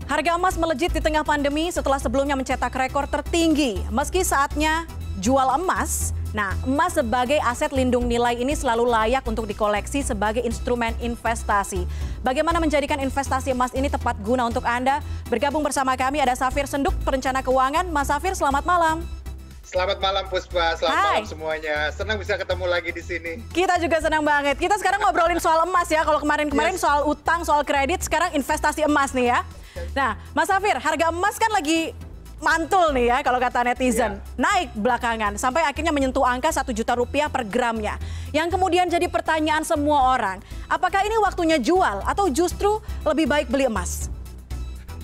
Harga emas melejit di tengah pandemi setelah sebelumnya mencetak rekor tertinggi. Meski saatnya jual emas, emas sebagai aset lindung nilai ini selalu layak untuk dikoleksi sebagai instrumen investasi. Bagaimana menjadikan investasi emas ini tepat guna untuk Anda? Bergabung bersama kami ada Safir Senduk, perencana keuangan. Mas Safir, selamat malam. Selamat malam Puspa, selamat malam semuanya. Senang bisa ketemu lagi di sini. Kita juga senang banget. Kita sekarang ngobrolin soal emas ya. Kalau kemarin soal utang, soal kredit, sekarang investasi emas nih ya. Nah, Mas Safir, harga emas kan lagi mantul nih ya kalau kata netizen. Naik belakangan sampai akhirnya menyentuh angka 1 juta rupiah per gramnya. Yang kemudian jadi pertanyaan semua orang, apakah ini waktunya jual atau justru lebih baik beli emas?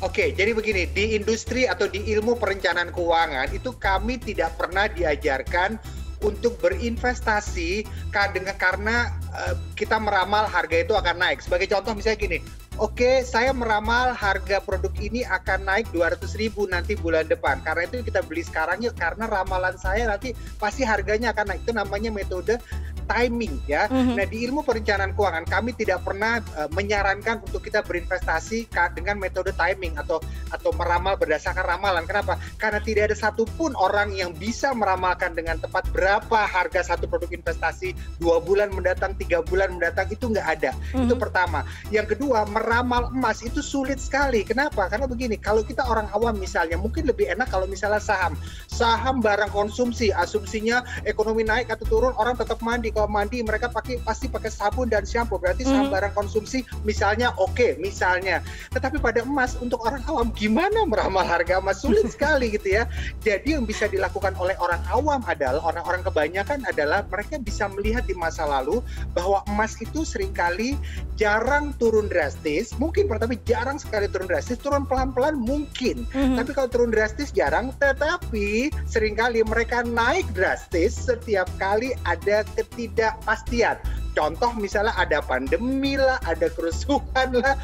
Oke, jadi begini, di industri atau di ilmu perencanaan keuangan itu kami tidak pernah diajarkan untuk berinvestasi karena kita meramal harga itu akan naik. Sebagai contoh misalnya gini, oke, saya meramal harga produk ini akan naik 200.000 nanti bulan depan. Karena itu kita beli sekarang ya, karena ramalan saya nanti pasti harganya akan naik. Itu namanya metode timing ya. Nah, di ilmu perencanaan keuangan kami tidak pernah menyarankan untuk kita berinvestasi dengan metode timing atau meramal berdasarkan ramalan. Kenapa? Karena tidak ada satupun orang yang bisa meramalkan dengan tepat berapa harga satu produk investasi 2 bulan mendatang, 3 bulan mendatang, itu nggak ada. Itu pertama. Yang kedua, meramal emas itu sulit sekali. Kenapa? Karena begini, kalau kita orang awam misalnya, mungkin lebih enak kalau misalnya saham barang konsumsi, asumsinya ekonomi naik atau turun, orang tetap mandi. Kalau mandi mereka pasti pakai sabun dan shampoo, berarti saham barang konsumsi misalnya oke, misalnya. Tetapi pada emas, untuk orang awam gimana meramal harga emas? Sulit sekali gitu ya. Jadi yang bisa dilakukan oleh orang awam adalah, orang-orang kebanyakan adalah mereka bisa melihat di masa lalu bahwa emas itu seringkali jarang turun drastis, mungkin tapi jarang sekali turun drastis, turun pelan-pelan mungkin. Tapi kalau turun drastis jarang, tetapi seringkali mereka naik drastis setiap kali ada ketidakpastian. Contoh misalnya ada pandemi lah, ada kerusuhan lah,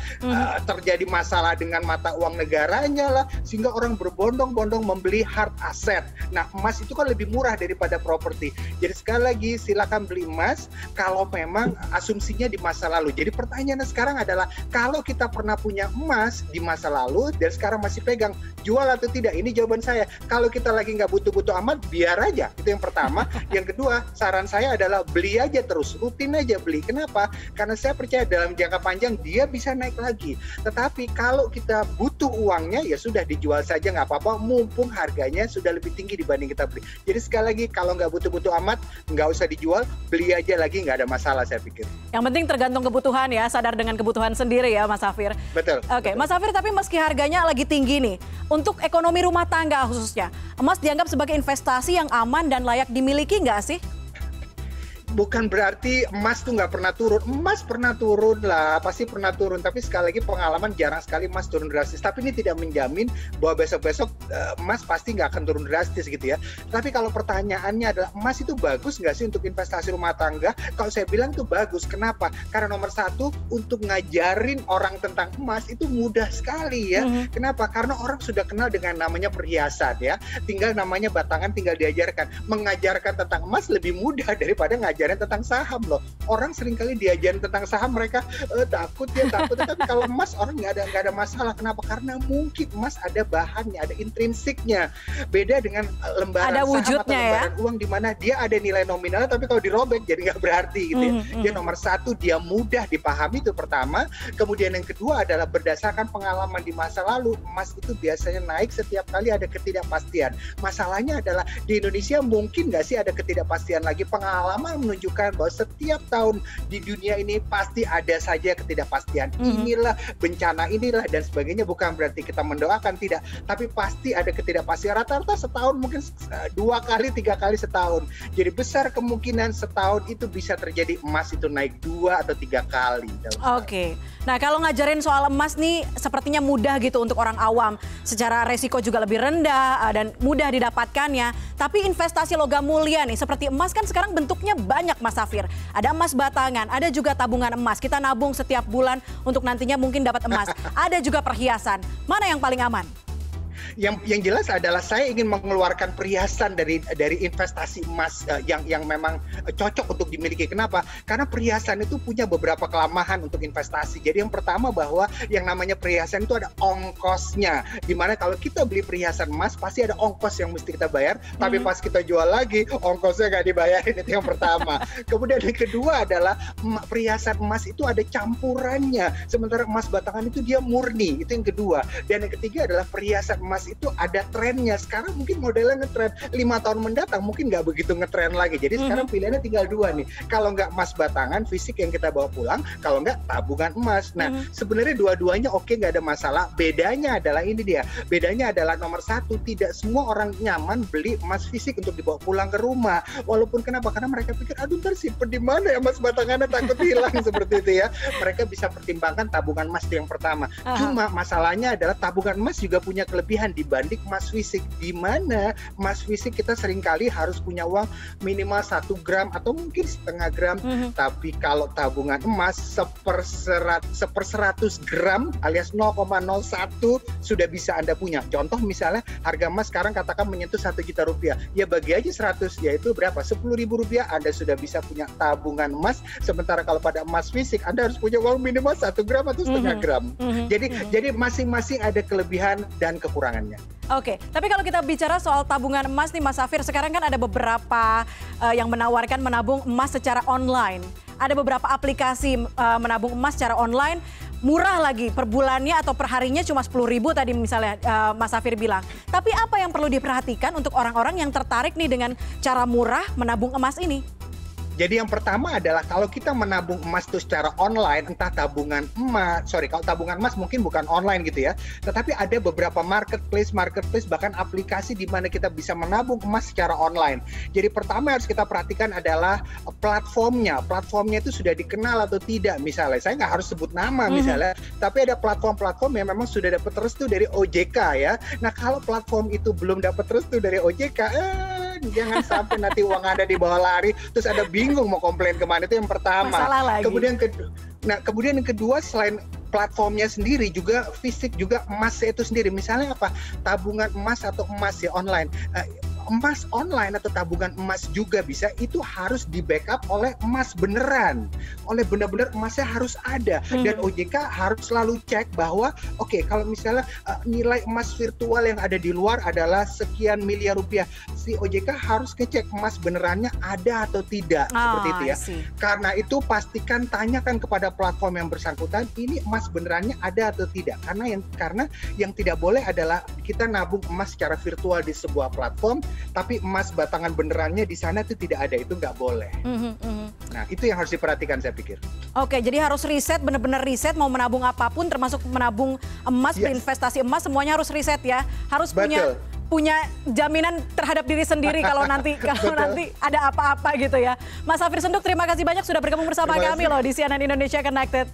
terjadi masalah dengan mata uang negaranya lah, sehingga orang berbondong-bondong membeli hard asset. Nah, emas itu kan lebih murah daripada properti. Jadi sekali lagi silakan beli emas kalau memang asumsinya di masa lalu. Jadi pertanyaannya sekarang adalah, kalau kita pernah punya emas di masa lalu dan sekarang masih pegang, jual atau tidak? Ini jawaban saya. Kalau kita lagi nggak butuh-butuh amat, biar aja. Itu yang pertama. Yang kedua, saran saya adalah beli aja terus, rutin aja beli. Kenapa? Karena saya percaya dalam jangka panjang dia bisa naik lagi. Tetapi kalau kita butuh uangnya, ya sudah dijual saja nggak apa-apa, mumpung harganya sudah lebih tinggi dibanding kita beli. Jadi sekali lagi, kalau nggak butuh-butuh amat, nggak usah dijual, beli aja lagi, nggak ada masalah saya pikir. Yang penting tergantung kebutuhan ya, sadar dengan kebutuhan sendiri ya Mas Safir. Betul. Oke, Mas Safir, tapi meski harganya lagi tinggi nih, untuk ekonomi rumah tangga khususnya, emas dianggap sebagai investasi yang aman dan layak dimiliki nggak sih? Bukan berarti emas tuh nggak pernah turun. Emas pernah turun lah, pasti pernah turun. Tapi sekali lagi pengalaman jarang sekali emas turun drastis. Tapi ini tidak menjamin bahwa besok-besok emas pasti nggak akan turun drastis gitu ya. Tapi kalau pertanyaannya adalah, emas itu bagus nggak sih untuk investasi rumah tangga? Kalau saya bilang itu bagus. Kenapa? Karena nomor satu, untuk ngajarin orang tentang emas itu mudah sekali ya. Kenapa? Karena orang sudah kenal dengan namanya perhiasan ya. Tinggal namanya batangan, tinggal diajarkan. Mengajarkan tentang emas lebih mudah daripada ngajarin tentang saham loh. Orang seringkali diajarin tentang saham, mereka takut. Tapi kalau emas orang nggak ada masalah. Kenapa? Karena mungkin emas ada bahannya, ada intrinsiknya. Beda dengan lembaran ada saham wujudnya, atau lembaran uang di mana dia ada nilai nominalnya, tapi kalau dirobek jadi nggak berarti gitu ya. Jadi nomor satu, dia mudah dipahami, itu pertama. Kemudian yang kedua adalah berdasarkan pengalaman di masa lalu, emas itu biasanya naik setiap kali ada ketidakpastian. Masalahnya adalah di Indonesia mungkin nggak sih ada ketidakpastian lagi? Pengalaman menunjukkan bahwa setiap tahun di dunia ini pasti ada saja ketidakpastian. Inilah bencana inilah dan sebagainya. Bukan berarti kita mendoakan, tidak, tapi pasti ada ketidakpastian. Rata-rata setahun mungkin 2 kali 3 kali setahun. Jadi besar kemungkinan setahun itu bisa terjadi emas itu naik 2 atau 3 kali. Oke. Nah, kalau ngajarin soal emas nih sepertinya mudah gitu untuk orang awam. Secara resiko juga lebih rendah dan mudah didapatkannya. Tapi investasi logam mulia nih seperti emas kan sekarang bentuknya banyak Mas Safir. Ada emas batangan, ada juga tabungan emas. Kita nabung setiap bulan untuk nantinya mungkin dapat emas. Ada juga perhiasan. Mana yang paling aman? Yang jelas adalah saya ingin mengeluarkan perhiasan dari investasi emas yang memang cocok untuk dimiliki. Kenapa? Karena perhiasan itu punya beberapa kelemahan untuk investasi. Jadi yang pertama bahwa yang namanya perhiasan itu ada ongkosnya. Dimana kalau kita beli perhiasan emas pasti ada ongkos yang mesti kita bayar. Tapi pas kita jual lagi ongkosnya nggak dibayarin, itu yang pertama. Kemudian yang kedua adalah perhiasan emas itu ada campurannya. Sementara emas batangan itu dia murni. Itu yang kedua. Dan yang ketiga adalah perhiasan emas itu ada trennya. Sekarang mungkin modelnya ngetren, 5 tahun mendatang mungkin nggak begitu ngetren lagi. Jadi sekarang pilihannya tinggal 2 nih. Kalau nggak emas batangan fisik yang kita bawa pulang, kalau nggak tabungan emas. Nah, sebenarnya dua-duanya oke, nggak ada masalah. Bedanya adalah ini dia. Bedanya adalah nomor 1, tidak semua orang nyaman beli emas fisik untuk dibawa pulang ke rumah. Walaupun kenapa? Karena mereka pikir, aduh ntar simpen di mana ya emas batangannya, takut hilang seperti itu ya. Mereka bisa pertimbangkan tabungan emas itu yang pertama. Cuma masalahnya adalah tabungan emas juga punya kelebihan dibanding emas fisik, di mana emas fisik kita seringkali harus punya uang minimal 1 gram atau mungkin setengah gram. Tapi kalau tabungan emas seper 100 gram alias 0,01 sudah bisa Anda punya. Contoh misalnya harga emas sekarang katakan menyentuh 1 juta rupiah, ya bagi aja 100, yaitu berapa? 10.000 rupiah Anda sudah bisa punya tabungan emas. Sementara kalau pada emas fisik Anda harus punya uang minimal 1 gram atau setengah gram. Jadi masing-masing ada kelebihan dan kekurangannya. Oke, tapi kalau kita bicara soal tabungan emas nih Mas Safir, sekarang kan ada beberapa yang menawarkan menabung emas secara online. Ada beberapa aplikasi menabung emas secara online, murah lagi per bulannya atau per harinya cuma 10.000 tadi misalnya Mas Safir bilang. Tapi apa yang perlu diperhatikan untuk orang-orang yang tertarik nih dengan cara murah menabung emas ini? Jadi yang pertama adalah kalau kita menabung emas itu secara online, entah tabungan emas, kalau tabungan emas mungkin bukan online gitu ya, tetapi ada beberapa marketplace, bahkan aplikasi di mana kita bisa menabung emas secara online. Jadi pertama harus kita perhatikan adalah platformnya itu sudah dikenal atau tidak misalnya. Saya nggak harus sebut nama misalnya, tapi ada platform-platform yang memang sudah dapat restu dari OJK ya. Nah kalau platform itu belum dapat restu dari OJK, jangan sampai nanti uang Anda dibawa lari, terus ada bingung mau komplain kemana. Itu yang pertama. Masalah lagi. Kemudian yang kedua, selain platformnya sendiri juga fisik juga emasnya itu sendiri. Misalnya apa? Tabungan emas atau emas ya online. Emas online atau tabungan emas juga bisa, itu harus di backup oleh emas beneran, oleh benar-benar emasnya harus ada. Dan OJK harus selalu cek bahwa oke, kalau misalnya nilai emas virtual yang ada di luar adalah sekian miliar rupiah, si OJK harus ngecek emas benerannya ada atau tidak, seperti itu ya. Karena itu pastikan tanyakan kepada platform yang bersangkutan, ini emas benerannya ada atau tidak. Karena yang tidak boleh adalah kita nabung emas secara virtual di sebuah platform, tapi emas batangan benerannya di sana itu tidak ada, itu nggak boleh. Nah itu yang harus diperhatikan saya pikir. Oke, jadi harus riset, benar-benar riset mau menabung apapun, termasuk menabung emas, berinvestasi emas, semuanya harus riset ya. Harus punya jaminan terhadap diri sendiri kalau nanti ada apa-apa gitu ya. Mas Safir Senduk, terima kasih banyak sudah bergabung bersama kami loh di CNN Indonesia Connected.